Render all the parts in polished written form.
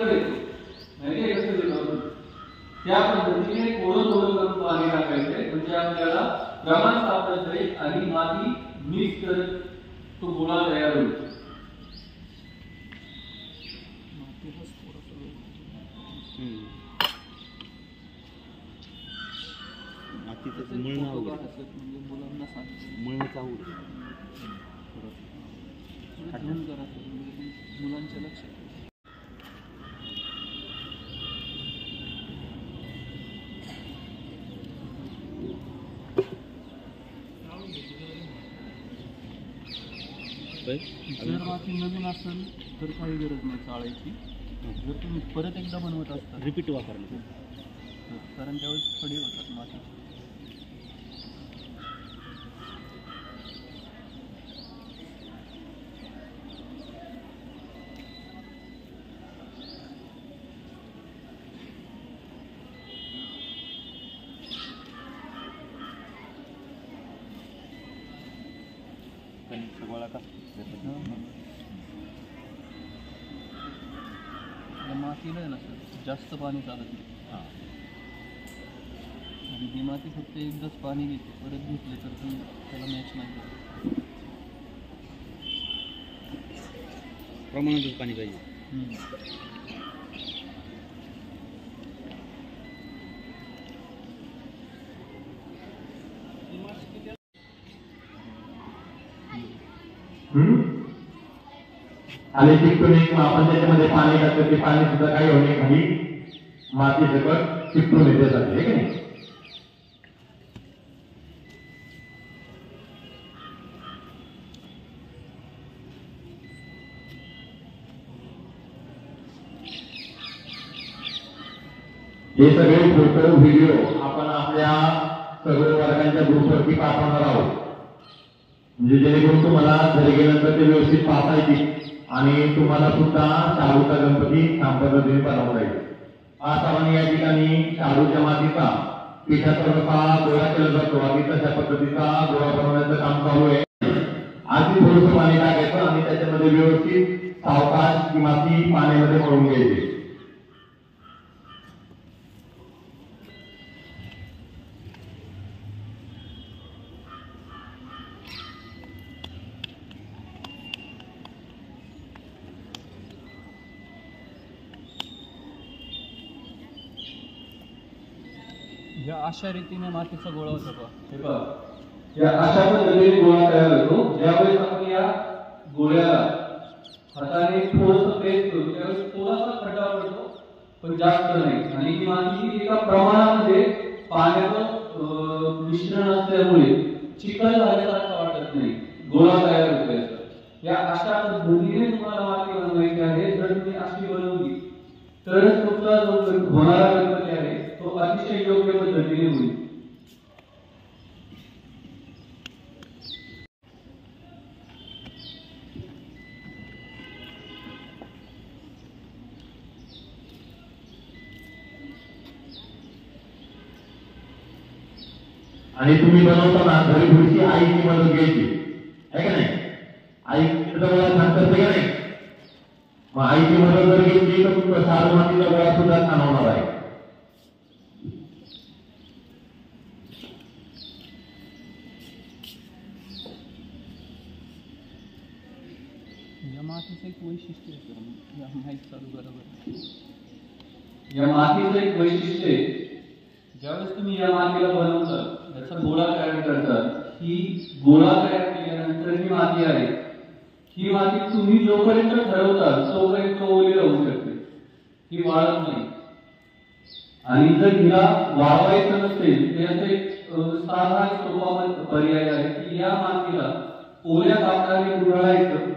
माहिती कसं देतो त्या पद्धतीने थोडं थोडं करून पाणी टाकायचंय म्हणजे आपल्याला प्रमाण सापडत जाईल आणि माती मिक्स करत तो गोळा तयार होईल. मातीचं मळणं म्हणजे मुलांना मळणं चावू मुलांच्या लक्षात जर माती नवीन असेल तर काही गरज नाही चाळायची. जर तुम्ही परत एकदा बनवत असता रिपीट वापरलं कारण त्यावेळेस खडी होतात माती. गोळा का मातीला आहे ना सर जास्त पाणी चालत नाही आणि ती माती फक्त एकदाच पाणी घेते परत घेतले तर ती त्याला मॅच नाही करत. प्रमाणातच पाणी पाहिजे. आणि चिकटून आपण त्याच्यामध्ये पाणी टाकतो ते पाणी सुद्धा काही होणे खाली माती सकट चिकटून येते जाते की नाही. हे सगळे फोटो व्हिडिओ आपण आपल्या सगळ्या वर्गांच्या ग्रुपवरती पाठवणार आहोत म्हणजे जेणेकरून तुम्हाला घरी गेल्यानंतर ते व्यवस्थित पाहता येतील आणि तुम्हाला सुद्धा शाडूचा गणपती छान पद्धतीने बनवता येईल. आज आपण या ठिकाणी शाडूच्या मातीचा पिठाचा कसा गोळा केला जातो आणि तशा पद्धतीचा गोळा बनवण्याचं काम चालू आहे. आधी थोडंसं पाणी टाकायचं आणि त्याच्यामध्ये व्यवस्थित सावकाश ती माती पाण्यामध्ये मळून घ्यायची. या अशा रीतीने मातीचा गोळा होतो का हे बघा या अशा पद्धतीने गोळा तयार होतो. ज्यावेळेस आपण या गोळ्याला हाताने थोडंसं प्रेस करू त्यावेळेस थोडासा खड्डा पडतो पण जास्त नाही आणि ही माती एका प्रमाणामध्ये पाण्याचं मिश्रण असल्यामुळे चिखल झाल्यासारखं वाटत नाही गोळा तयार होतो. या अशा पद्धतीने तुम्हाला माती बनवायची आहे. जर तुम्ही अशी बनवली तरच तुमचा जो होणारा गणपती आहे तो अतिशय योग्य पद्धतीने होईल. आणि तुम्ही बनवताना घरी थोडीशी आईची मदत घ्यायची आहे का नाही. आई तुम्हाला छान करते का नाही. मग आईची मदत जर घेतली तर तुमचा सार मातीचा गोळा सुद्धा छान होणार आहे. या मातीचं एक वैशिष्ट्य आहे माहीत चालू बरोबर. या मातीचं एक वैशिष्ट्य आहे ज्यावेळेस तुम्ही या मातीला बनवता याचा गोळा तयार करतात ही गोळा तयार केल्यानंतर ही माती आहे ही माती तुम्ही जोपर्यंत ठरवता तोपर्यंत ओली राहू शकते ही वाळत नाही. आणि जर हिला वाळवायचं नसेल तर याचा एक साधा सोपा पर्याय आहे की या मातीला ओल्या कापडाने गुंडाळायचं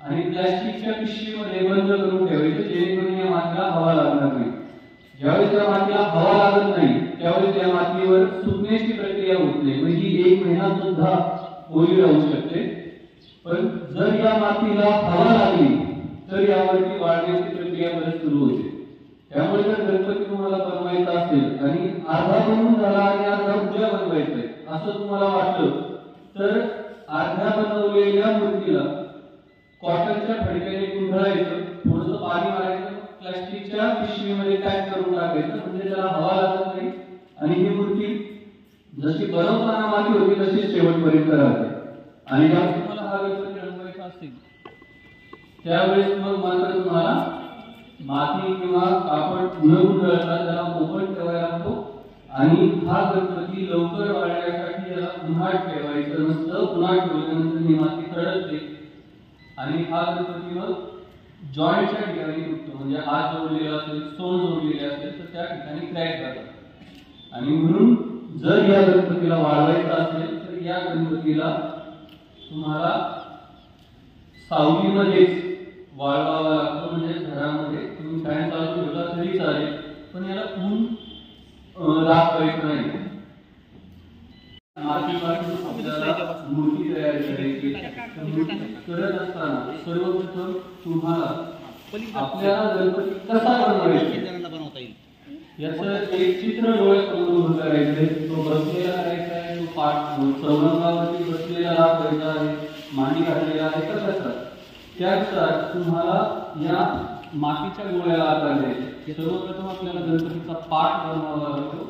आणि प्लास्टिकच्या पिशवीमध्ये बंद करून ठेवायचं जेणेकरून या मातीला हवा लागणार नाही. ज्यावेळेस या मातीला हवा लागत नाही त्यावेळेस या मातीवर सुकण्याची प्रक्रिया होत नाही म्हणजे ही 1 महिना सुद्धा ओली राहू शकते. पण जर या मातीला हवा लागली तर यावरती वाढण्याची प्रक्रिया परत सुरू होते. त्यामुळे जर गणपती तुम्हाला बनवायचा असेल आणि अर्धा बनवून झाला आणि अर्धा उद्या बनवायचंय असं तुम्हाला वाटलं तर अर्ध्या बनवलेल्या मूर्तीला कॉटनच्या फडक्याने गुंडाळायचं थोडंसं पाणी मारायचं प्लास्टिक प्लास्टिकच्या पिशवीमध्ये पॅक करून टाकायचं, म्हणजे त्याला हवा लागत नाही आणि ही मूर्ती जशी बनवताना माती होती तशी शेवटपर्यंत राहते. आणि जेव्हा तुम्हाला हा गणपती रंगवायचा असेल त्यावेळेस मग मात्र तुम्हाला माती किंवा कापड न गुंडाळता त्याला ओपन ठेवायला लागतो. आणि हा गणपती लवकर वाळण्यासाठी याला उन्हात ठेवायचं नसतं. उन्हात ठेवल्यानंतर ही माती तडकते आणि हा गणपती मग जॉईंटच्या ठिकाणी तुटतो, म्हणजे हात जोडलेला असेल, सोंड जोडलेले असेल तर त्या ठिकाणी क्रॅक जातात. आणि म्हणून जर या गणपतीला वाढवायचं असेल तर या गणपतीला तुम्हाला सावलीमध्येच वाळवावा लागतो, म्हणजे घरामध्ये तुम्ही फॅन चालू ठेवला तरी चालेल, पण याला ऊन लागवायचं नाही. मातीपासून आपल्याला मूर्ती तयार करायची. करत असताना सर्वप्रथम तुम्हाला आपल्याला गणपती कसा बनवायचा याचं एक चित्र डोळ्यासमोर उभं करायचंय. तो बसलेला करायचा आहे, तो पाठ चौरंगावरती बसलेला दाखवायचा आहे, मांडी घातलेला आहे का कसा, त्यानुसार तुम्हाला या मातीच्या गोळ्याला आकार द्यायचे. सर्वप्रथम आपल्याला गणपतीचा पाठ बनवावा लागतो.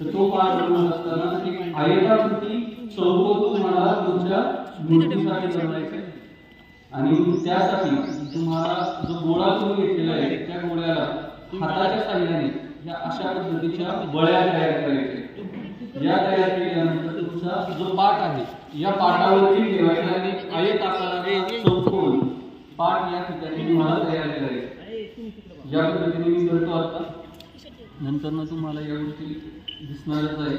तर तो पाठ बनवत असताना एक आयताकृती चौकोन तुम्हाला तुमच्या मूर्तीसाठी बनवायचा आहे. आणि त्यासाठी तुम्हाला जो गोळा तुम्ही घेतलेला आहे त्या गोळ्याला हाताच्या साहाय्याने या अशा पद्धतीच्या बळ्या तयार करायच्या. या तयार केल्यानंतर तुमचा जो पाठ आहे या पाठावरती ठेवायचा आणि आयत आकाराने चौकोन पाठ या ठिकाणी तुम्हाला तयार करायचा. या पद्धतीने मी करतो आता. नंतर ना तुम्हाला या गोष्टी दिसणारच आहे.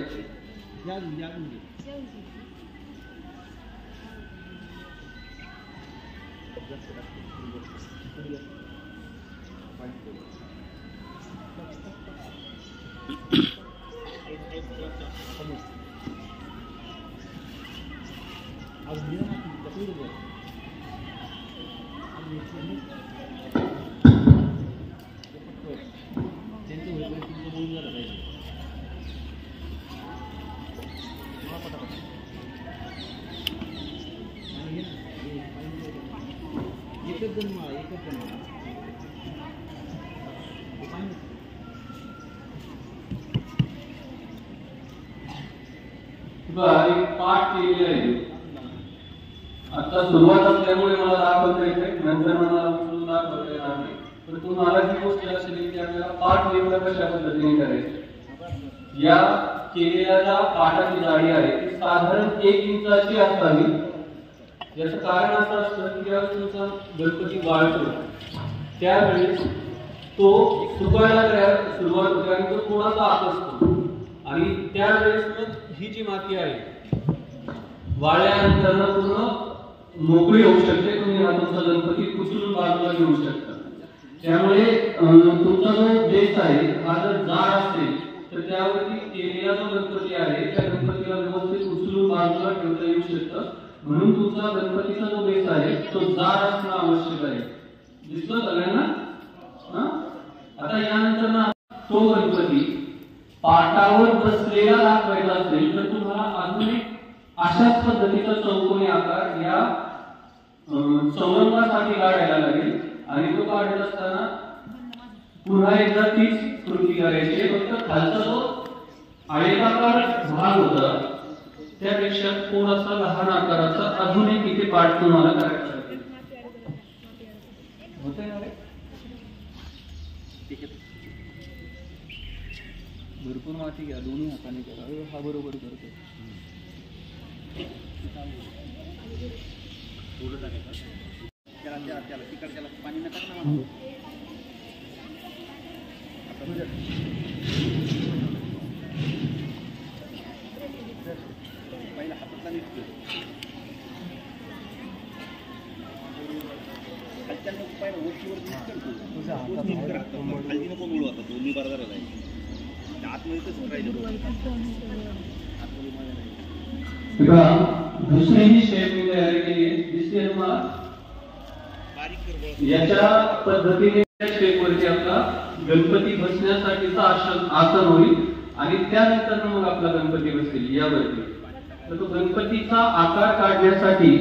एक पाठ केलेला आहे. आता सुरुवात असल्यामुळे मला दाखवता येते, नंतर मला उचलून दाखवता येणार नाही. पण तुम्हाला जी गोष्ट लक्षात येईल की आपल्याला पाठ नेमका कशा पद्धतीने करायचं. या केलेल्या ज्या पाठाची जाडी आहे ती साधारण 1 इंचाची असावी. याचं कारण असं असतं की जेव्हा तुमचा गणपती वाळतो त्यावेळेस तो सुकायला सुरुवात होते आणि तो थोडासा आत असतो. आणि त्यावेळेस मग ही जी माती आहे वाळल्यानंतर पूर्ण मोकळी होऊ शकते. तुम्ही हा तुमचा गणपती उचलून बाजूला घेऊ शकता. त्यामुळे तुमचा जो बेस आहे हा जर जाड असेल तर त्यावरती केलेला जो गणपती आहे त्या गणपतीला व्यवस्थित उचलून बाजूला ठेवता येऊ शकतं. म्हणून तुमचा गणपतीचा जो बेस आहे तो जाड असणं आवश्यक आहे. दिसतो सगळ्यांना? आता यानंतर ना तो गणपती पाटावर बसलेला दाखवायचा असेल तर तुम्हाला अजून एक अशाच पद्धतीचा चौकोनी आकार या चौरंगासाठी काढायला लागेल. आणि तो काढत असताना पुन्हा एकदा तीच कृती करायची. फक्त खालचा जो आयताकार भाग होता त्यापेक्षा थोडासा लहान आकाराचा अजून एक इथे पाठ तुम्हाला करायचा आहे. होतंय ना रे? भरपूर माती घ्या, दोन्ही हाताने करा. हा बरोबर करतो. पाणी नका ना. पहिला हातातला निघतो. खालच्या नको पहिला वरतीवर खाली नको बोलू. आता दोन्ही बरोबर आहे. दुसरी ही शेप मी तयार केली आहे. दिसते तुम्हाला? याच्या पद्धतीने शेपवरती आपला गणपती बसण्यासाठीचा आसन होईल आणि त्यानंतर मग आपला गणपती बसेल यावरती. तर तो गणपतीचा आकार काढण्यासाठी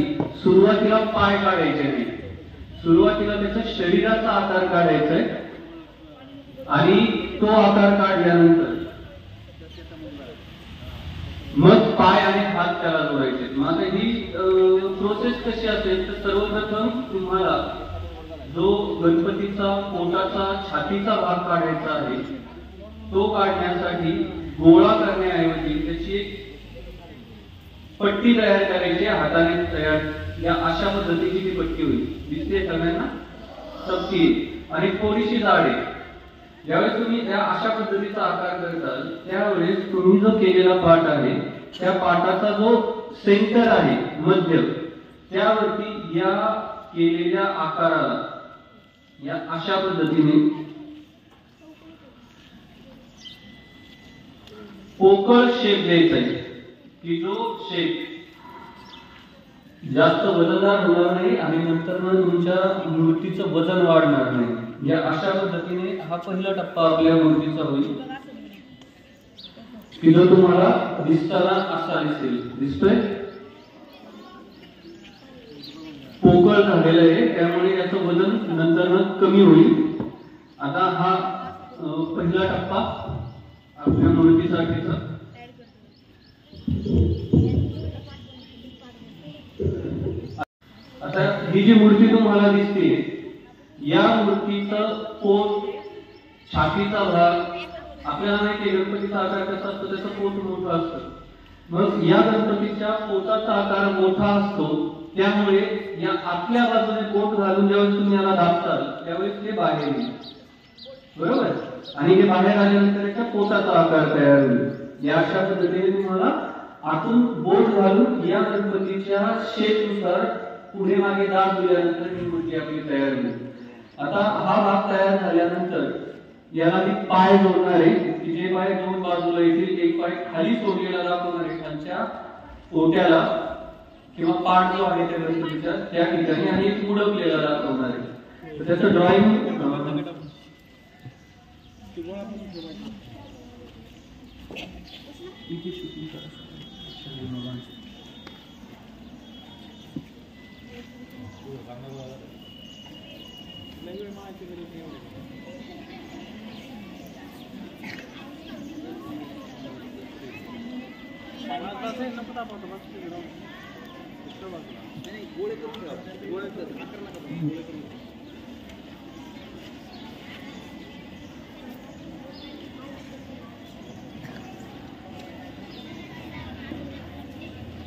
सुरुवातीला पाय काढायचे नाही. सुरुवातीला त्याच्या शरीराचा आकार काढायचा आहे. आणि तो आकार काढल्यानंतर मग पाय आणि हात त्याला जोडायचे. मग आता ही प्रोसेस कशी असेल तर सर्वप्रथम तुम्हाला जो गणपतीचा पोटाचा छातीचा भाग काढायचा आहे तो काढण्यासाठी गोळा करण्याऐवजी त्याची एक पट्टी तयार करायची, हाताने तयार, या अशा पद्धतीची ती पट्टी होईल. दिसते सगळ्यांना? चपटी आणि थोडीशी जाड आहे. ज्यावेळेस तुम्ही या अशा पद्धतीचा आकार करताल त्यावेळेस तुम्ही जो केलेला पाठ आहे त्या पाठाचा जो सेंटर आहे मध्य, त्यावरती या केलेल्या आकाराला या अशा पद्धतीने पोकळ शेप द्यायचा आहे की जो शेप जास्त वजनदार होणार नाही आणि नंतर तुमच्या मूर्तीचं वजन वाढणार नाही. या अशा पद्धतीने हा पहिला टप्पा आपल्या मूर्तीचा होईल की जो तुम्हाला दिसताना असा दिसेल. दिसतोय? पोकळ झालेलं आहे त्यामुळे याचं वजन नंतर कमी होईल. आता हा पहिला टप्पा आपल्या मूर्तीसाठीचा. आता ही जी मूर्ती तुम्हाला दिसते या मूर्तीचं पोट, छातीचा भाग, आपल्याला माहिती आहे गणपतीचा आकार कसा असतो, त्याचं पोट मोठं असतं. मग या गणपतीच्या पोटाचा आकार मोठा असतो त्यामुळे या आतल्या बाजूने पोट घालून ज्यावेळेस तुम्ही याला दाबताल त्यावेळेस ते बाहेर येईल. बरोबर? आणि हे बाहेर आल्यानंतर याच्या पोटाचा आकार तयार होईल. या अशा पद्धतीने तुम्हाला आतून बोट घालून या गणपतीच्या शेपनुसार पुढे मागे दाब दिल्यानंतर ही मूर्ती आपली तयार होईल. आता हा भाग तयार झाल्यानंतर याला मी पाय जोडणार आहे की जे पाय दोन बाजूला येतील. एक पाय खाली सोडलेला दाखवणार आहे खालच्या ओट्याला किंवा पाठ जो आहे त्या गणपतीच्या त्या ठिकाणी आणि एक मुडपलेला दाखवणार आहे. तर त्याचं ड्रॉइंग शूटिंग करा.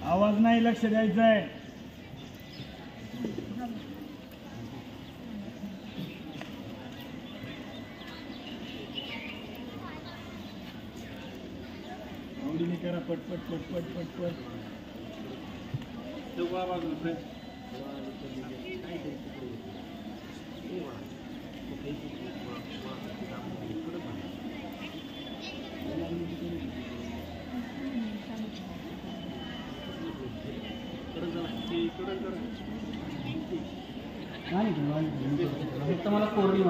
आवाज नाही, लक्ष द्यायचं आहे. आवडीने करा, पटपट पटपट पटपट. फक्त मला कोरडी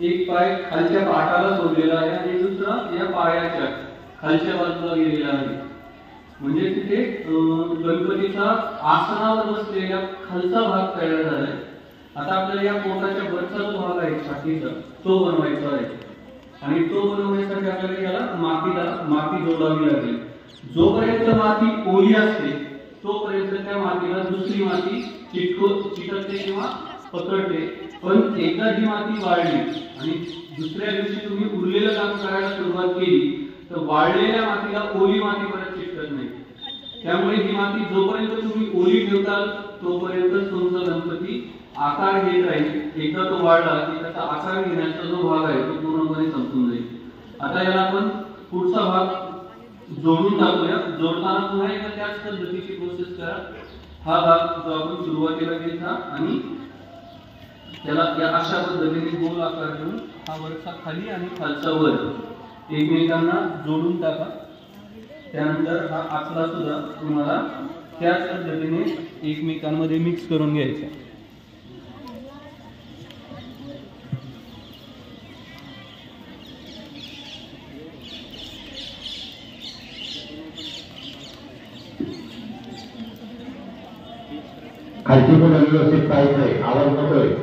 एक पाय खालच्या पाठाला सोडलेला आहे आणि दुसरा या पायाच्या खालच्या बाजूला गेलेला आहे. म्हणजे तिथे गणपतीचा आसनावर बसलेला खालचा भाग तयार झालाय. आता आपल्याला या पोटाच्या वरचा जो भाग आहे छातीचा तो बनवायचा आहे आणि तो बनवण्यासाठी आपल्याला याला माती जोडावी लागेल. जोपर्यंत माती ओली असते तोपर्यंत त्या मातीला दुसरी माती चिकटते किंवा पकडते. पण एकदा ही माती वाळली आणि दुसऱ्या दिवशी तुम्ही उरलेलं काम करायला सुरुवात केली तर वाळलेल्या मातीला ओली माती परत चिकटत नाही. त्यामुळे ही माती जोपर्यंत तुम्ही ओली ठेवताल तोपर्यंत तुमचा गणपती आकार घेत राहील. एकदा तो वाढला की त्याचा आकार घेण्याचा जो भाग आहे तो पूर्णपणे संपून जाईल. आता याला आपण पुढचा भाग जोडून टाकूया. जोडताना पुन्हा एकदा त्याच पद्धतीची प्रोसेस करा. हा भाग जो आपण सुरुवातीला घेतला आणि त्याला या अशा पद्धतीने गोल आकार देऊन हा वरचा खाली आणि खालचा वर एकमेकांना जोडून टाका. त्यानंतर हा आतला सुद्धा तुम्हाला त्याच पद्धतीने एकमेकांमध्ये मिक्स करून घ्यायचं. खालची पण व्यवस्थित पाहिजे, आवाज नकोय.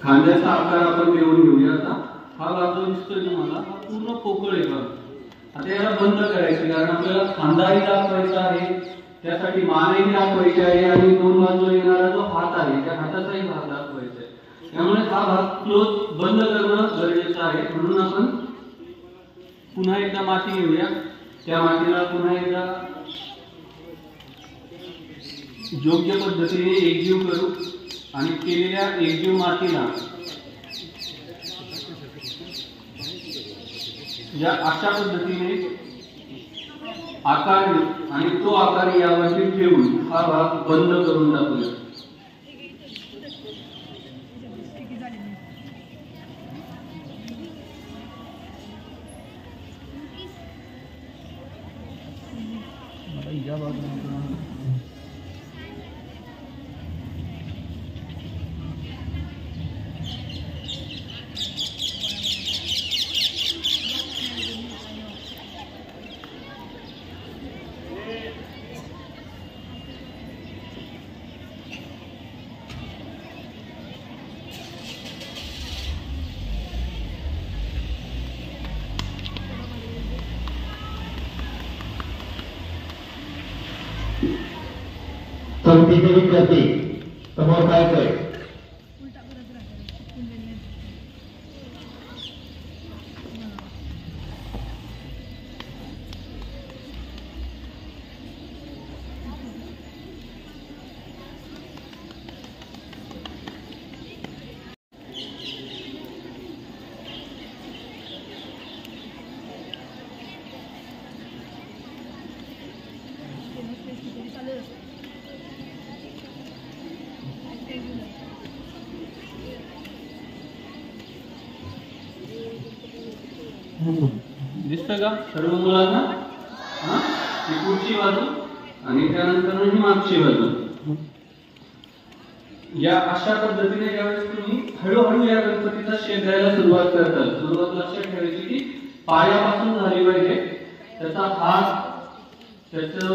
खांद्याचा आकार आपण देऊन घेऊया. आता हा भाग जो दिसतोय तुम्हाला हा पूर्ण पोकळ आहे बघा. आता याला बंद करायचं, कारण आपल्याला खांदाही दाखवायचा आहे, त्यासाठी मानही दाखवायची आहे आणि दोन बाजूला येणारा जो हात आहे त्या हाताचाही भाग दाखवायचा आहे. त्यामुळे हा भाग क्लोज बंद करणं गरजेचं आहे. म्हणून आपण पुन्हा एकदा माती घेऊया. त्या मातीला पुन्हा एकदा योग्य पद्धतीने एकजीव करू आणि केलेल्या एकजीव मातीला या अशा पद्धतीने आकार देऊ आणि तो आकार यावरती ठेवून हा भाग बंद करून टाकूया. चौथीचे विद्यार्थी समोर काय करे. दिसतं का सर्व मुलांना? ही पुढची बाजू आणि त्यानंतर ही मागची बाजू. या अशा पद्धतीने ज्यावेळेस तुम्ही हळूहळू या गणपतीचा शेप द्यायला सुरुवात करतात, सुरुवात लक्षात ठेवायची की पायापासून झाली पाहिजे. त्याचा हात, त्याचं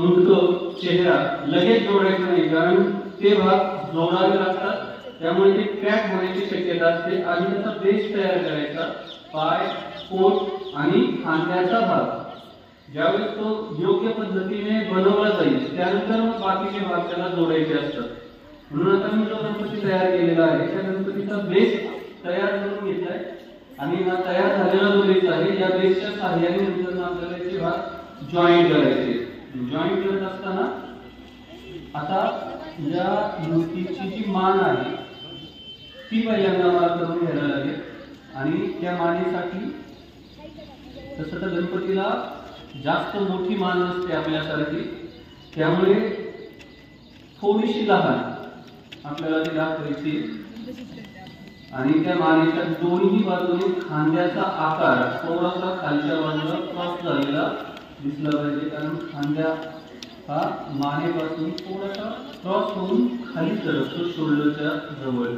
मुंडकं, चेहरा लगेच जोडायचं नाही, कारण ते भाग जोडावे लागतात. त्यामुळे ते क्रॅक होण्याची शक्यता असते. आधी त्याचा बेस तयार करायचा. पाय, पोट आणि खांद्याचा भाग ज्यावेळेस तो योग्य पद्धतीने बनवला जाईल त्यानंतर मग बाकीचे भाग त्याला जोडायचे असतात. म्हणून आता मी जो गणपती तयार केलेला आहे त्या गणपतीचा बेस तयार करून घेतलाय आणि हा तयार झालेला जो बेस आहे या बेसच्या सहाय्याने नंतर आपल्याला याचे भाग जॉईंट करायचे. जॉईंट करत असताना आता या मूर्तीची जी मान आहे ती पहिल्यांदा मला करून घ्यायला लागेल आणि त्या मानेसाठी तसं तर गणपतीला जास्त मोठी मान नसते आपल्यासारखी, त्यामुळे थोडीशी लहान आपल्याला ती दाखवायची आणि त्या मानेच्या दोन्ही बाजूने खांद्याचा आकार थोडासा खालच्या बाजूला क्रॉस झालेला दिसला पाहिजे, कारण खांद्या हा मानेपासून थोडासा क्रॉस होऊन खाली सरकतो शोल्डरच्या जवळ.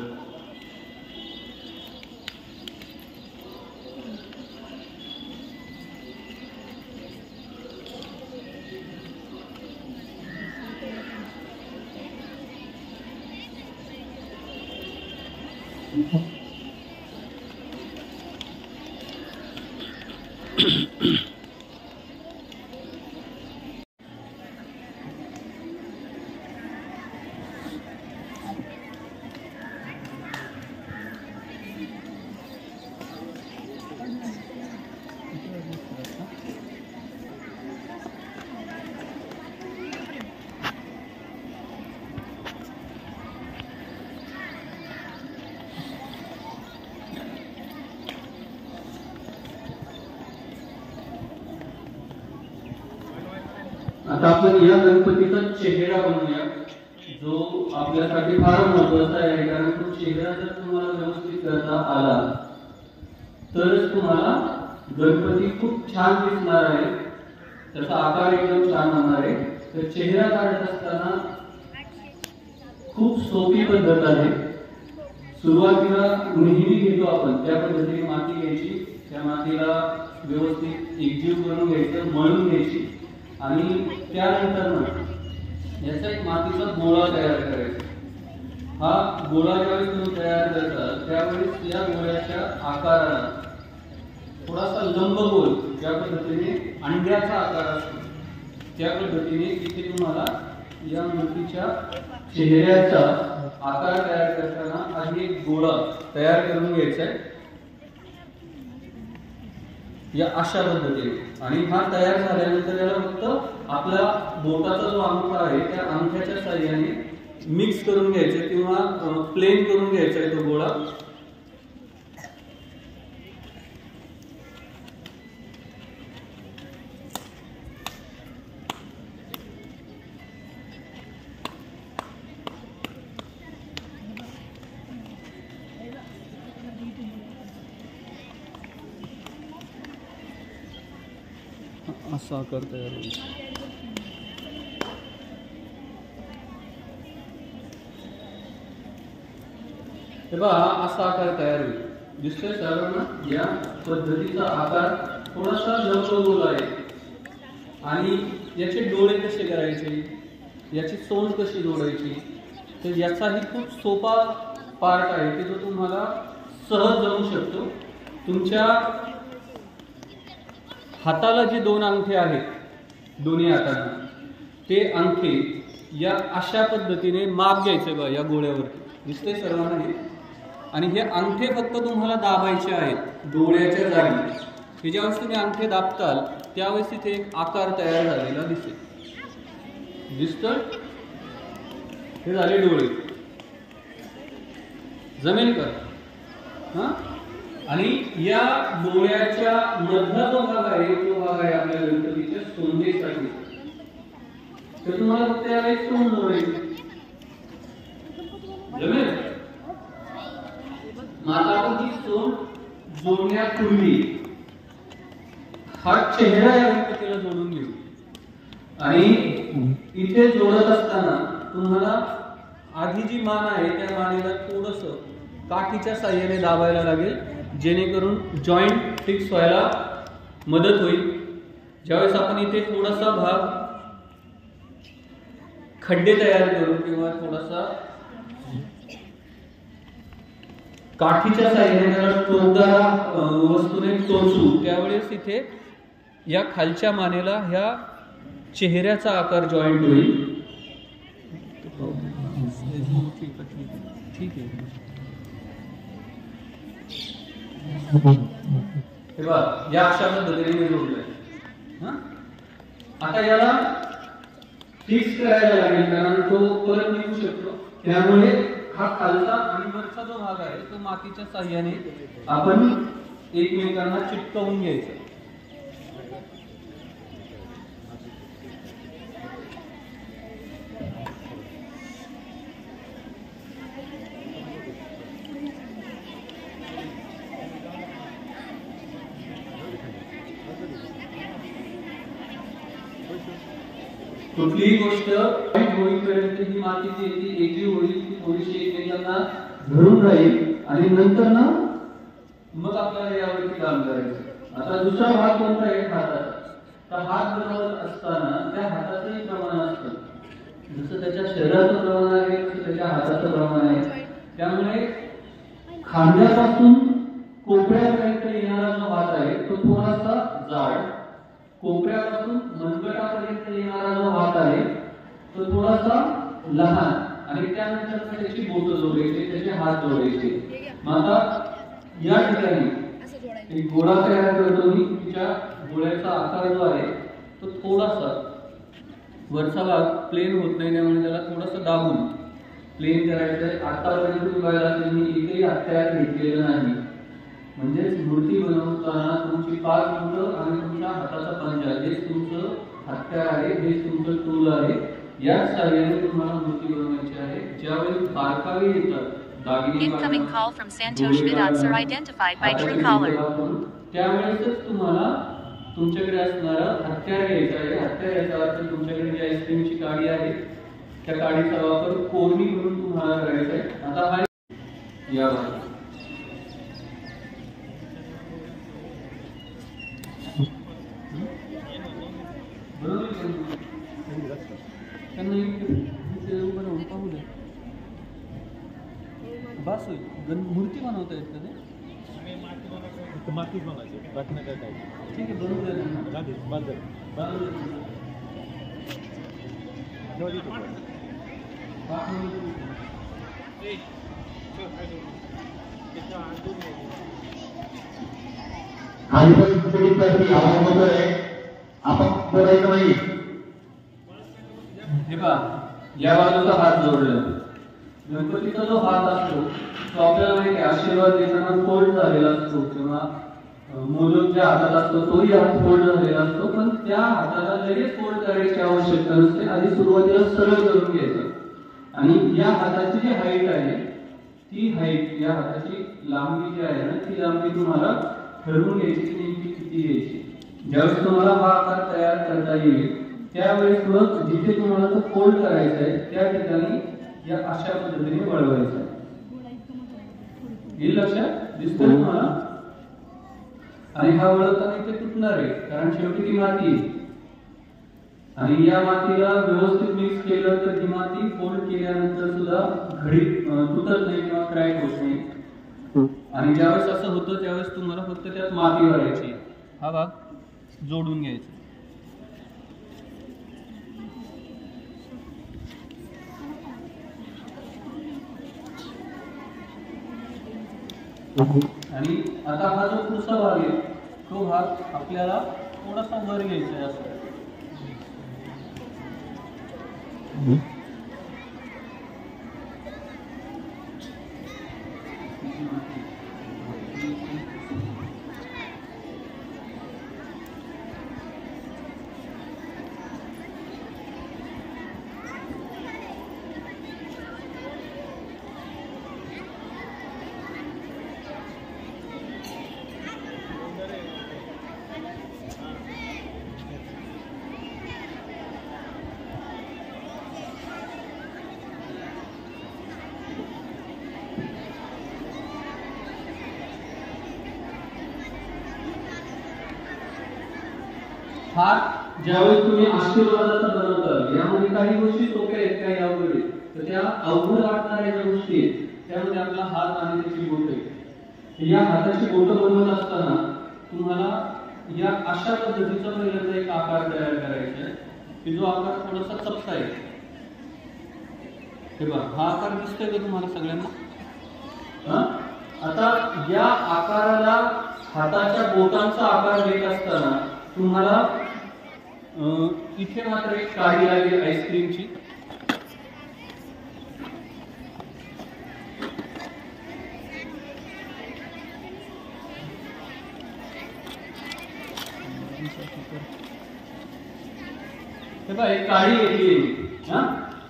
आता आपण या गणपतीचा चेहरा बनवूया, जो आपल्यासाठी फार महत्वाचा आहे. कारण तो चेहरा जर तुम्हाला व्यवस्थित करता आला तरच तुम्हाला गणपती खूप छान दिसणार आहे, त्याचा आकार एकदम छान होणार आहे. तर चेहरा काढत असताना खूप सोपी पद्धत आहे. सुरुवातीला नेहमी घेतो आपण त्या पद्धतीने माती घ्यायची, त्या मातीला व्यवस्थित एकजीव करून घ्यायचं, मळून घ्यायची आणि त्यानंतर याचा एक मातीचा गोळा तयार करायचा. हा गोळा ज्यावेळेस तुम्ही तयार करता त्यावेळेस या गोळ्याच्या आकाराला थोडासा लंबगोल, ज्या पद्धतीने अंड्याचा आकार असतो त्या पद्धतीने इथे तुम्हाला या मूर्तीच्या चेहऱ्याचा आकार तयार करताना आधी एक गोळा तयार करून घ्यायचा आहे या अशा पद्धतीने. आणि हा तयार झाल्यानंतर याला फक्त आपला बोटाचा जो अंगठा आहे त्या अंगठ्याच्या साहाय्याने मिक्स करून घ्यायचा किंवा प्लेन करून घ्यायचा आहे तो गोळा. असा आकार तयार होईल. हे बघा असा आकार तयार होईल. दिसतोय सर्वांना? या पद्धतीचा आकार थोडासा लंबगोल आहे. आणि याचे डोळे कसे करायचे, याची सोंड कशी जोडायची, तर याचाही खूप सोपा पार्ट आहे की जो तुम्हाला सहज जमू शकतो. तुमच्या हाताला जे दोन अंगठे आहेत दोन्ही हातांना, ते अंगठे या अशा पद्धतीने माप घ्यायचे बघा या गोळ्यावरती. दिसतंय सर्वांना हे? आणि हे अंगठे फक्त तुम्हाला दाबायचे आहेत डोळ्याच्या जागी. हे ज्यावेळेस तुम्ही अंगठे दाबताल त्यावेळेस तिथे एक आकार तयार झालेला दिसेल. दिसतोय? हे झाले डोळे. जमेल का? हा. आणि या डोळ्याच्या मधला जो भाग आहे तो भाग आहे आपल्या गणपतीच्या सोंडेसाठी. तर तुम्हाला फक्त यावेळेस सोंड जोडायची. जमेल? माझा आपण ही सोंड जोडण्यापूर्वी हा चेहरा या गणपतीला जोडून घेऊ. आणि इथे जोडत असताना तुम्हाला आधी जी मान आहे त्या मानेला थोडस काठीच्या साह्याने दाबायला लागेल, जेणेकरून जॉईंट फिक्स व्हायला मदत होईल. ज्यावेळेस आपण इथे थोडासा भाग खड्डे तयार करू किंवा थोडासा काठीच्या साह्याने त्याला टोकदार वस्तूने टोचू, त्यावेळेस इथे या खालच्या मानेला ह्या चेहऱ्याचा आकार जॉईंट होईल. ठीक आहे. हे बघा या अशा पद्धतीने मी जोडलंय. आता याला फिक्स करायला लागेल कारण तो परत निघू शकतो. त्यामुळे हा खालचा आणि वरचा जो भाग आहे तो मातीच्या साह्याने आपण एकमेकांना चिटकवून घ्यायचा. कुठलीही गोष्ट होईपर्यंत ही माती जी आहे ती एकजीव होईल, ती थोडीशी एकमेकांना धरून राहील आणि नंतर ना मग आपल्याला यावरती काम करायचं. आता दुसरा भाग कोणता आहे हाताचा. तर हात बनवत असताना त्या हाताचंही प्रमाण असतं. जसं त्याच्या शरीराचं प्रमाण आहे तसं त्याच्या हाताचं प्रमाण आहे. त्यामुळे खांद्यापासून कोपऱ्यापर्यंत येणारा जो हात आहे तो थोडासा जाड, कोपऱ्यापासून मनगटापर्यंत येणारा जो हात आहे तो थोडासा लहान आणि त्यानंतर त्याची बोटं जोडायची, त्याचे हात जोडायचे. मग आता या ठिकाणी एक गोळा तयार करतो मी. तिच्या गोळ्याचा आकार जो आहे तो थोडासा वरचा भाग प्लेन होत नाही, त्यामुळे त्याला थोडासा दाबून प्लेन करायचं आहे. आतापर्यंत बघायला मी एकही हात तयार घेतलेला नाही. म्हणजेच मूर्ती बनवताना तुमची पाच बोटं आणि तुमच्या हाताचा पंजा हेच तुमचं हत्यार आहे, हेच तुमचं टूल आहे. या साहाय्याने तुम्हाला मूर्ती बनवायची आहे. ज्यावेळी बारकावे येतात Incoming call from Santosh Vidot sir identified by Truecaller. त्यावेळेसच तुम्हाला तुमच्याकडे असणारं हत्यार घ्यायचं आहे. हत्यार याचा अर्थ तुमच्याकडे जी आईस्क्रीमची काडी आहे त्या काडीचा वापर कोरणी म्हणून तुम्हाला करायचा आहे. आता हा या बस मूर्ती बनवता येत का ते? मातीच बनायची, बाकी नाही काय. ठीक आहे, बनवू द्या. आणि विद्यार्थी आवाज होतोय, आपण बोलायचं नाही. हे पहा, या बाजूचा हात जोडला. गणपतीचा जो हात असतो तो आपल्याला माहिती आशीर्वाद देताना फोल्ड झालेला असतो किंवा मोदक ज्या हातात असतो तोही हात फोल्ड झालेला असतो. पण त्या हाताला लगेच फोल्ड करायची आवश्यकता नसते. आधी सुरुवातीला सरळ करून घ्यायचं आणि या हाताची जी हाईट आहे ती हाईट, या हाताची लांबी जी आहे ना ती लांबी तुम्हाला ठरवून घ्यायची की नेमकी किती घ्यायची. ज्यावेळेस तुम्हाला हा आकार तयार करता येईल त्यावेळेस मग जिथे तुम्हाला तो फोल्ड करायचा आहे त्या ठिकाणी या अशा पद्धतीने वळवायचं. येईल लक्षात? दिसतोय तुम्हाला? आणि हा वळवताना इथे तुटणार आहे कारण शेवटी ती माती आहे आणि या मातीला व्यवस्थित मिक्स केलं तर ती माती फोल्ड केल्यानंतर सुद्धा घडी तुटत नाही किंवा क्रॅक होत नाही. आणि ज्यावेळेस असं होतं त्यावेळेस तुम्हाला फक्त त्यात माती भरायची, हा भाग जोडून घ्यायचा. आणि आता हा जो पुढचा भाग आहे तो भाग आपल्याला थोडासा वर घ्यायचा आहे असं. हात ज्यावेळेस तुम्ही आशीर्वादाचा बनवता यामध्ये काही गोष्टी सोप्या आहेत काही अवघड आहेत. तर त्या अवघड वाटणाऱ्या ज्या गोष्टी आहेत त्यामध्ये आपला हात आणि त्याची बोट आहे. या हाताची बोट बनवत असताना तुम्हाला या अशा पद्धतीचा पहिल्यांदा एक आकार तयार करायचा आहे की जो आकार थोडासा चपटा आहे. हे बघा, हा आकार दिसतोय का तुम्हाला सगळ्यांना? आता या आकाराला हाताच्या बोटांचा आकार देत असताना तुम्हाला इथे मात्र एक काडी लागेल आईस्क्रीमची. एक काडी येते.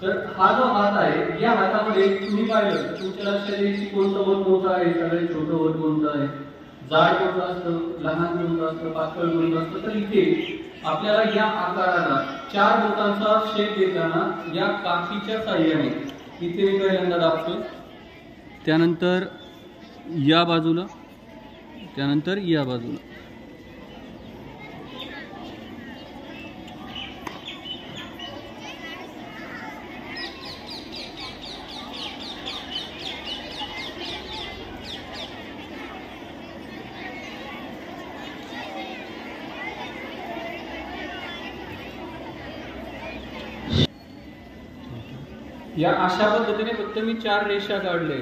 तर हा जो हात आहे या हातामध्ये तुम्ही पाहिलं तर तुमच्या लक्षात येईल की कोणतं बोट कोणतं आहे, सगळ्यात छोटं बोट कोणतं आहे, जाड कोणतं असतं, लहान कोणतं असतं, पातळ कोणतं असतं. तर इथे आपल्याला या आकाराला चार बोटांचा शेप देताना या काठीच्या साह्याने इथे मी पहिल्यांदा दाबतो, त्यानंतर या बाजूला, त्यानंतर या बाजूला. या अशा पद्धतीने फक्त मी चार रेषा काढले.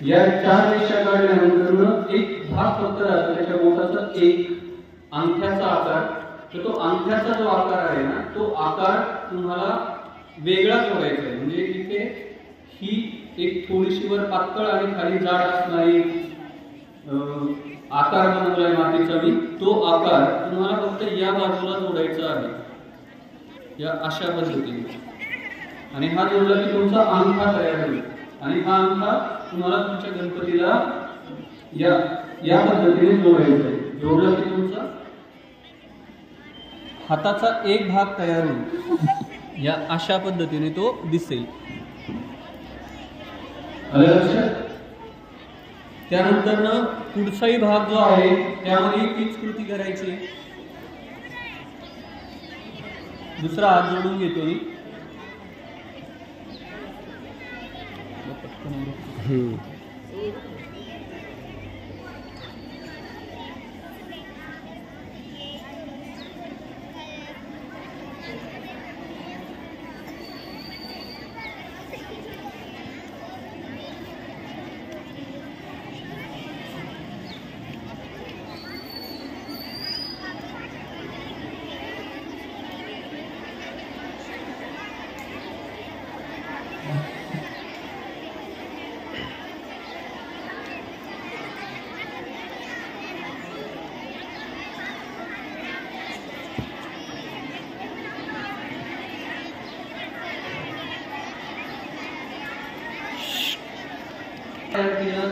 या चार रेषा काढल्यानंतर एक भाग फक्त राहतो त्याच्या बोटाचा एक अंगठ्याचा आकार. तर तो अंगठ्याचा जो आकार आहे ना तो आकार तुम्हाला वेगळा ठेवायचा आहे. म्हणजे इथे ही एक थोडीशी वर पातळ आणि खाली जाड असणारी आकार बनवलाय मातीचा मी, तो आकार तुम्हाला फक्त या बाजूला जोडायचा आहे, या अशा पद्धतीने. आणि हा जोडला की तुमचा अंगठा तयार होईल. आणि हा अंगठा तुम्हाला तुमच्या गणपतीला या पद्धतीने जोडायचा आहे. जोडला की तुमचा हाताचा एक भाग तयार होईल, या अशा पद्धतीने तो दिसेल. आलं लक्षात? त्यानंतर पुढचाही भाग जो आहे त्यामध्ये तीच कृती करायची. दुसरा हात जोडून घेतो मी.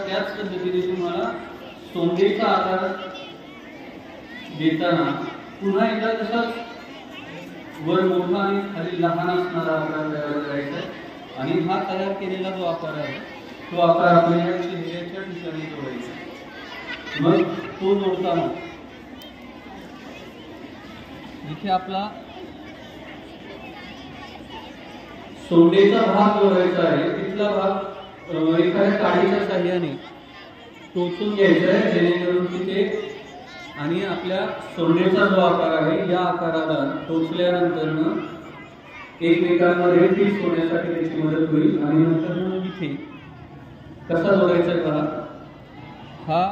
त्याच पद्धतीने तुम्हाला सोंडेचा आकार देताना पुन्हा एकदा तसाच वर मोठा आणि खाली लहान असणारा आकार तयार करायचा आहे. आणि हा तयार केलेला जो आकार आहे तो आकार आपल्या चेहऱ्याच्या ठिकाणी जोडायचा. मग तो जोडताना जिथे आपला सोंडेचा भाग जोडायचा आहे तिथला भाग एखाद्या काडीच्या साह्याने टोचून घ्यायचा आहे, जेणेकरून तिथे आणि आपल्या सोंडेचा जो आकार आहे या आकाराला टोचल्यानंतर एकमेकांमध्ये फिक्स होण्यासाठी त्याची मदत होईल. आणि नंतर इथे कसा जोडायचा पहा, हा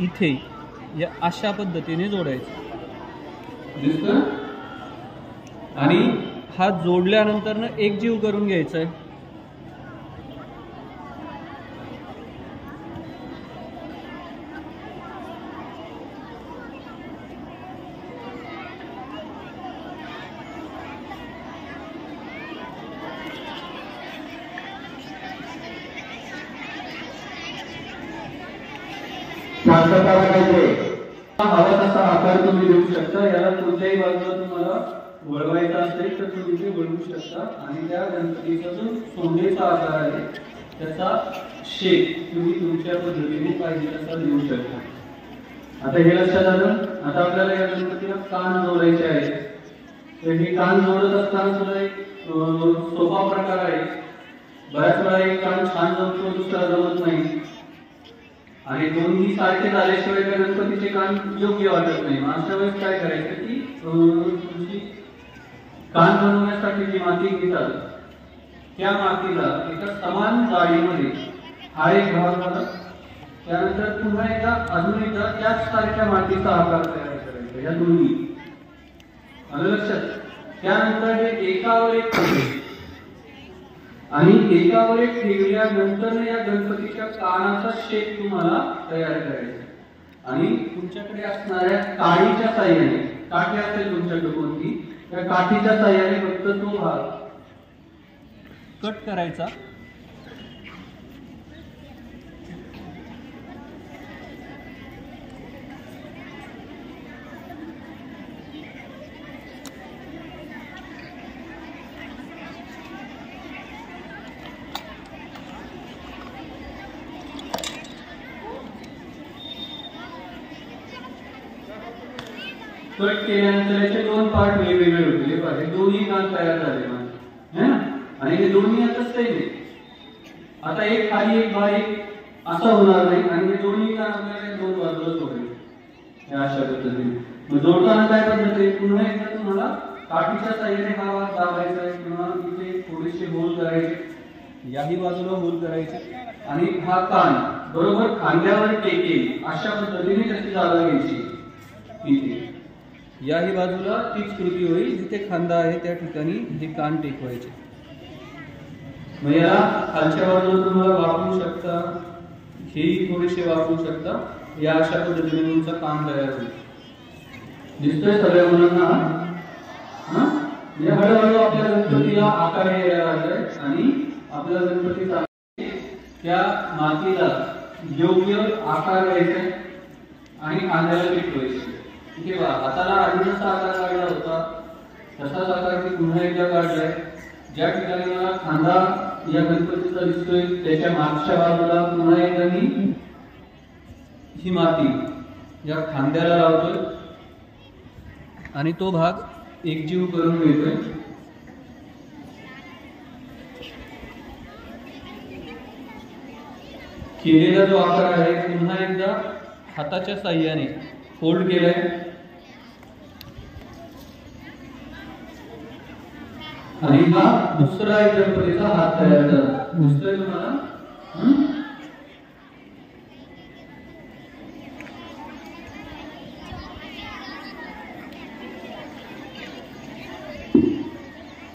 इथे या अशा पद्धतीने जोडायचा दिसतं. आणि हा जोडल्यानंतर एकजीव करून घ्यायचा आहे. हवा तसा आकार तुम्ही देऊ शकता. याला कोणत्याही बाजूला तुम्हाला वळवायचा असेल तर तुम्ही ते वळवू शकता. आणि त्या गणपतीचा जो सोंडेचा आकार आहे त्याचा शेप तुम्ही तुमच्या पद्धतीने पाहिजे तसा देऊ शकता. आता हे लक्षात आलं. आता आपल्याला या गणपतीला कान जोडायचे आहे. तर हे कान जोडत असताना सुद्धा एक सोपा प्रकार आहे. बऱ्याच वेळा एक कान छान जमतो, दुसरा जमत नाही. आणि दोन्ही सारखे झाल्याशिवाय गणपतीचे कान योग्य वाटत नाही. अशा वेळेस काय करायचं की तुमची कान बनवण्यासाठी जी माती घेतात त्या मातीला एका समान जाडीमध्ये हा एक भाग झाला. त्यानंतर पुन्हा एकदा अजून एकदा त्याच सारख्या मातीचा आकार तयार करायचा, या दोन्ही. आलं लक्षात? त्यानंतर हे एकावर एक आणि एकावर एक ठेवल्यानंतर या गणपतीच्या कानाचा शेप तुम्हाला तयार करायचा. आणि तुमच्याकडे असणाऱ्या काडीच्या साह्याने, काठी असेल तुमच्याकडे कोणती, त्या काठीच्या साह्याने फक्त तो भाग कट करायचा. कट केल्यानंतर याचे दोन पार्ट वेगवेगळे होते. दोन्ही कान तयार झाले है ना. आणि हे दोन्ही आता सेम आहे. आता एक खाली एक बारीक असं होणार नाही. आणि हे दोन्ही कान आपल्याला दोन बाजूला जोडायचे अशा पद्धतीने. मग जोडताना काय पद्धत आहे, पुन्हा एकदा तुम्हाला काठीच्या साह्याने हा भाग दाबायचा आहे किंवा इथे थोडेसे होल करायचे, याही बाजूला होल करायचे. आणि हा कान बरोबर खांद्यावर टेकेल अशा पद्धतीने त्याची जागा घ्यायची. इथे याही बाजूला तीच कृती होईल. जिथे खांदा आहे त्या ठिकाणी हे कान टेकवायचे. मग याला खालच्या बाजूला तुम्हाला वापरू शकता, हेही थोडेसे वापरू शकता. या अशा पद्धतीने तुमचा काम तयार होईल. दिसतोय सगळ्या मुलांना? हळूहळू आपल्या गणपतीला आकार यायला लागलाय आणि आपल्या गणपतीचा त्या मातीला योग्य आकार द्यायचा आणि खांद्याला चिटकवायचे. ठीक आहे बा, हाताला आधी जसा आकार काढला होता तसाच आकार मी पुन्हा एकदा काढलाय. ज्या ठिकाणी मला खांदा या गणपतीचा दिसतोय त्याच्या मागच्या बाजूला पुन्हा एकदा मी ही माती या खांद्याला लावतोय आणि तो भाग एकजीव करून घेतोय. केलेला जो आकार आहे पुन्हा एकदा हाताच्या साह्याने फोल्ड केलाय आणि हा दुसरा एक गणपतीचा हात तयार झाला. दिसतोय तुम्हाला?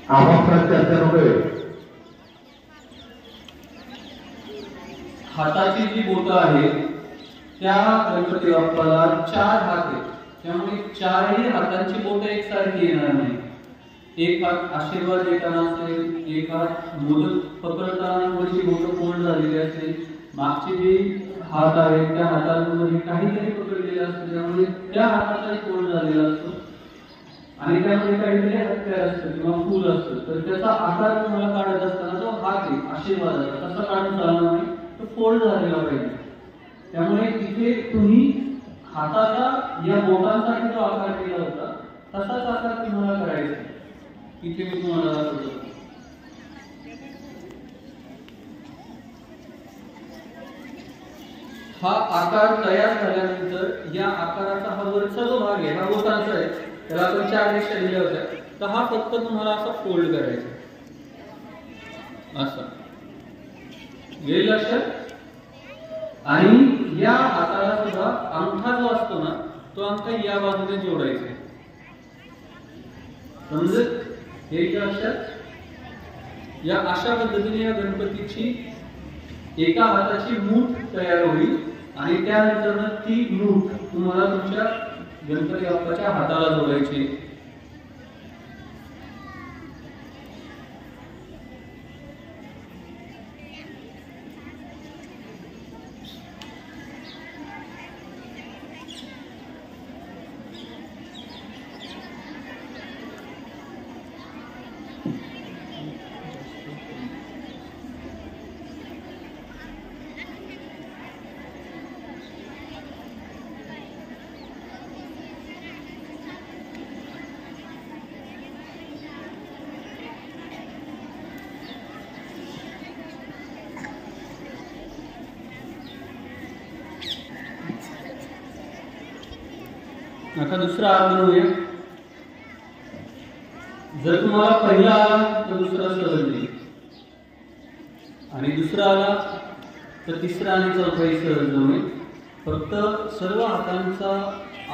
आपण चर्चा नकोय. हाताची जी बोटं आहेत त्या गणपती बाप्पाला 4 हात आहेत, त्यामुळे 4ही हातांची बोटं एकसारखी येणार नाही. एक हात आशीर्वाद देताना असेल, एक हात मोदक पकडताना वरची बोटं फोल्ड झालेली असेल, मागचे जे हात आहेत त्या हातांमध्ये काहीतरी पकडलेलं असतं त्यामुळे त्या हाताचाही फोल्ड झालेला असतो आणि त्यामध्ये काहीतरी हत्यार असतं किंवा फूल असतं. तर त्याचा आकार तुम्हाला काढत असताना जो हात आहे आशीर्वादाचा तसा काढून चालणार नाही, तो फोल्ड झालेला पाहिजे. त्यामुळे इथे तुम्ही हाताचा या बोटांसाठी जो आकार केला होता तसाच आकार तुम्हाला करायचा. इथे मी तुम्हाला दाखवतो. हा आकार तयार झाल्यानंतर या आकाराचा हा वरचा जो भाग आहे हा बोटांचा आहे, त्याला आपण 4 रेषा दिल्या होत्या, तर हा फक्त तुम्हाला असा फोल्ड करायचा असं. येईल लक्षात? आणि या हाताला सुद्धा अंगठा जो असतो ना तो अंगठा या बाजूने जोडायचा. समजत? हे लक्षात? या अशा पद्धतीने या गणपतीची एका हाताची मूठ तयार होईल आणि त्यानंतर ती मूठ तुम्हाला तुमच्या गणपती बाप्पाच्या हाताला जोडायची. आता दुसरा हात बनवूया. जर तुम्हाला पहिला आला तर दुसरा सहज येईल आणि दुसरा आला तर तिसरा आणि चौथाही सहज जमेल. फक्त सर्व हातांचा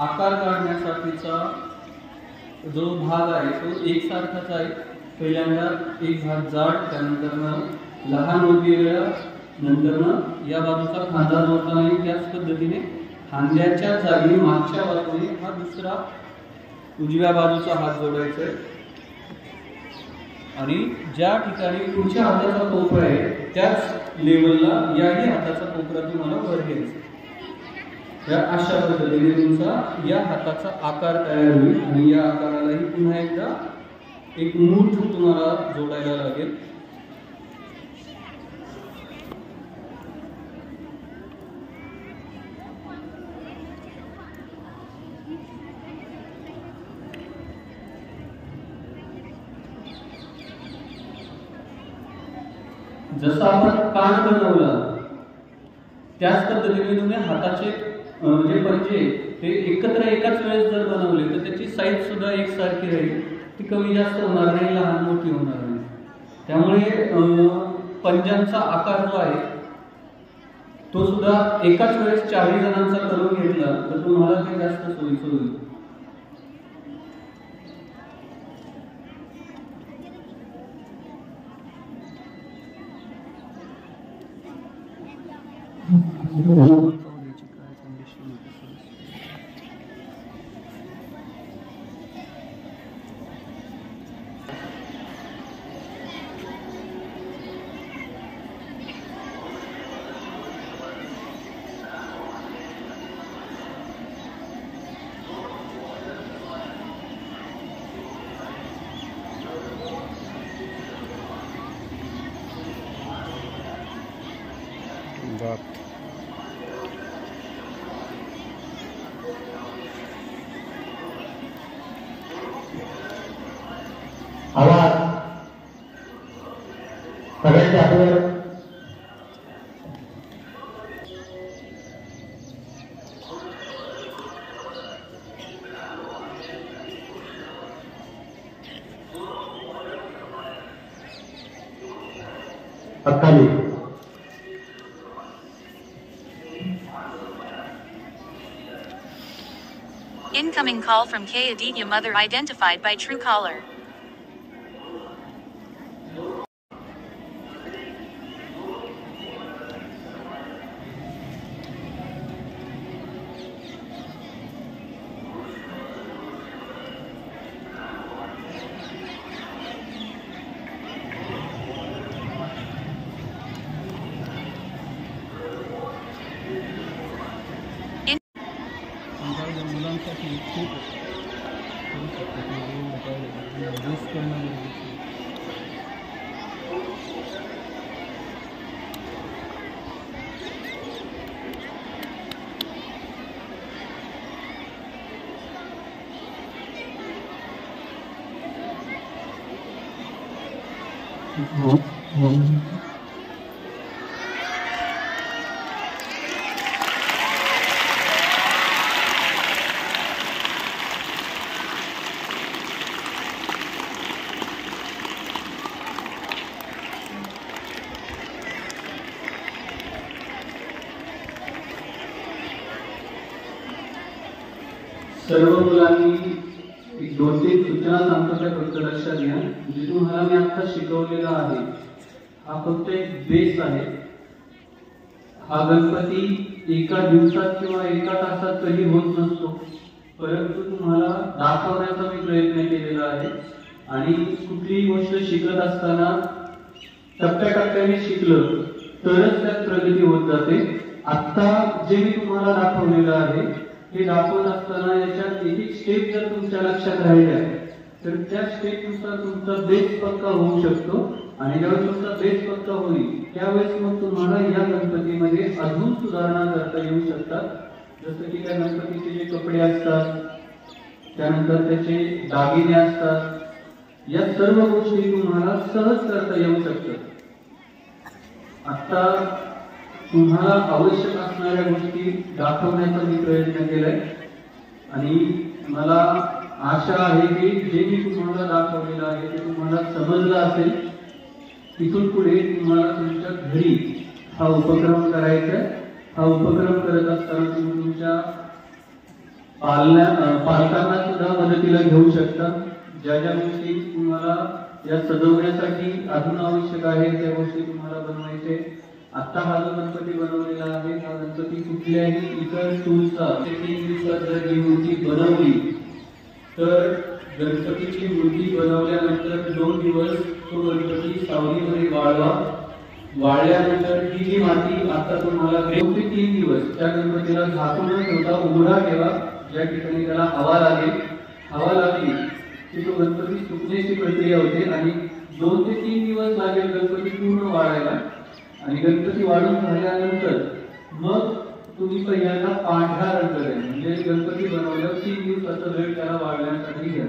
आकार काढण्यासाठीचा जो भाग आहे तो एकसारखाच आहे. पहिल्यांदा एक भाग जाड, त्यानंतर लहान होती वेळा, नंतर या बाजूचा खांदा जोडला नाही. त्याच पद्धतीने खांद्याच्या जागी मागच्या बाजूने हा दुसरा उजव्या बाजूचा हात जोडायचा आहे आणि ज्या ठिकाणी पुढच्या हाताचा कोपरा आहे त्याच लेवलला याही हाताचा कोपरा तुम्हाला वर घ्यायचा. या अशा पद्धतीने तुमचा या हाताचा आकार तयार होईल आणि या आकारालाही पुन्हा एकदा एक मूठ तुम्हाला जोडायला लागेल. जसं आपण कान बनवला त्याच पद्धतीने तुम्ही हाताचे जे पंजे ते एकत्र एकाच वेळेस जर बनवले तर त्याची साईज सुद्धा एकसारखी राहील. ती कमी जास्त होणार नाही, लहान मोठी होणार नाही. त्यामुळे पंजांचा आकार जो आहे तो सुद्धा एकाच वेळेस 40 जणांचा करून घेतला तर तुम्हाला ते जास्त सोयीचं होईल. सगळ्यांचे आपल्याला खाली Incoming call from K. Aditya, mother identified by Truecaller. मुलांसाठी खूप करू शकतात रिस्क करणं गरजेचं आहे. सर्व मुलांनी एक 2-3 सूचना सांगतो त्या फक्त लक्षात घ्या. जे तुम्हाला मी आता शिकवलेला आहे हा फक्त एक बेस आहे. हा गणपती एका दिवसात किंवा एका तासात कधी होत नसतो, परंतु तुम्हाला दाखवण्याचा मी प्रयत्न केलेला आहे. आणि कुठलीही गोष्ट शिकत असताना टप्प्याटप्प्याने शिकलं तरच त्यात प्रगती होत जाते. आता जे मी तुम्हाला दाखवलेलं आहे हे दाखवत असताना याच्यात एक स्टेप जर तुमच्या लक्षात राहिल्या तर त्या स्टेपनुसार तुमचा बेस पक्का होऊ शकतो. आणि जेव्हा तुमचा बेस पक्का होईल त्यावेळेस मग तुम्हाला या गणपतीमध्ये अजून सुधारणा करता येऊ शकतात. जसं की त्या गणपतीचे जे कपडे असतात, त्यानंतर त्याचे दागिने असतात, या सर्व गोष्टी तुम्हाला सहज करता येऊ शकतात. आता तुम्हाला आवश्यक असणाऱ्या गोष्टी दाखवण्याचा मी प्रयत्न केलाय आणि मला आशा आहे की जे मी तुम्हाला दाखवलेलं आहे ते तुम्हाला समजलं असेल. इथून पुढे तुम्हाला तुमच्या घरी हा उपक्रम करायचा. हा उपक्रम करत असताना तुम्ही तुमच्या पालकांना सुद्धा मदतीला घेऊ शकता. ज्या ज्या गोष्टी तुम्हाला या सजवण्यासाठी अजून आवश्यक आहे त्या गोष्टी तुम्हाला बनवायचे. आता हा जो गणपती बनवलेला आहे हा गणपती कुठल्याही इतर टूलचा 3 दिवसात जर ही मूर्ती बनवली तर गणपतीची मूर्ती बनवल्यानंतर 2 दिवस तो गणपती सावलीमध्ये वाळवा. वाळल्यानंतर ही जी माती आता तुम्हाला 2 ते 3 दिवस त्या गणपतीला झाकून न ठेवता उघडा ठेवा. ज्या ठिकाणी त्याला हवा लागली की तो गणपती सुकण्याची प्रक्रिया होते आणि 2 ते 3 दिवस लागेल गणपती पूर्ण वाळायला. आणि गणपती वाढून झाल्यानंतर मग तुम्ही पहिल्यांदा पांढरा रंग द्या. म्हणजे गणपती बनवल्यावर 3 दिवसाचा वेळ त्याला वाढण्यासाठी घ्या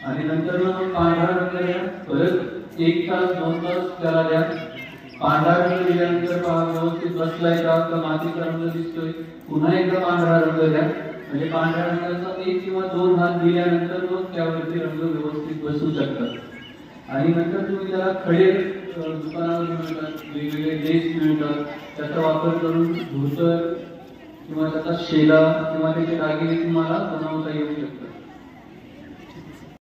आणि नंतर मग पांढरा रंग द्या. परत 1 तास 2 तास त्याला द्या. पांढरा रंग दिल्यानंतर पहा व्यवस्थित बसलाय का, मातीचा रंग दिसतोय. पुन्हा एकदा पांढरा रंग द्या. म्हणजे पांढऱ्या रंगाचा 1 किंवा 2 हात दिल्यानंतर मग त्यावरती रंग व्यवस्थित बसू शकतात. आणि नंतर तुम्ही त्याला खडे दुकानावर मिळतात, वेगवेगळे लेस मिळतात, त्याचा वापर करून धोतर किंवा त्याचा शेला किंवा त्याचे दागिने तुम्हाला बनवता येऊ शकतात.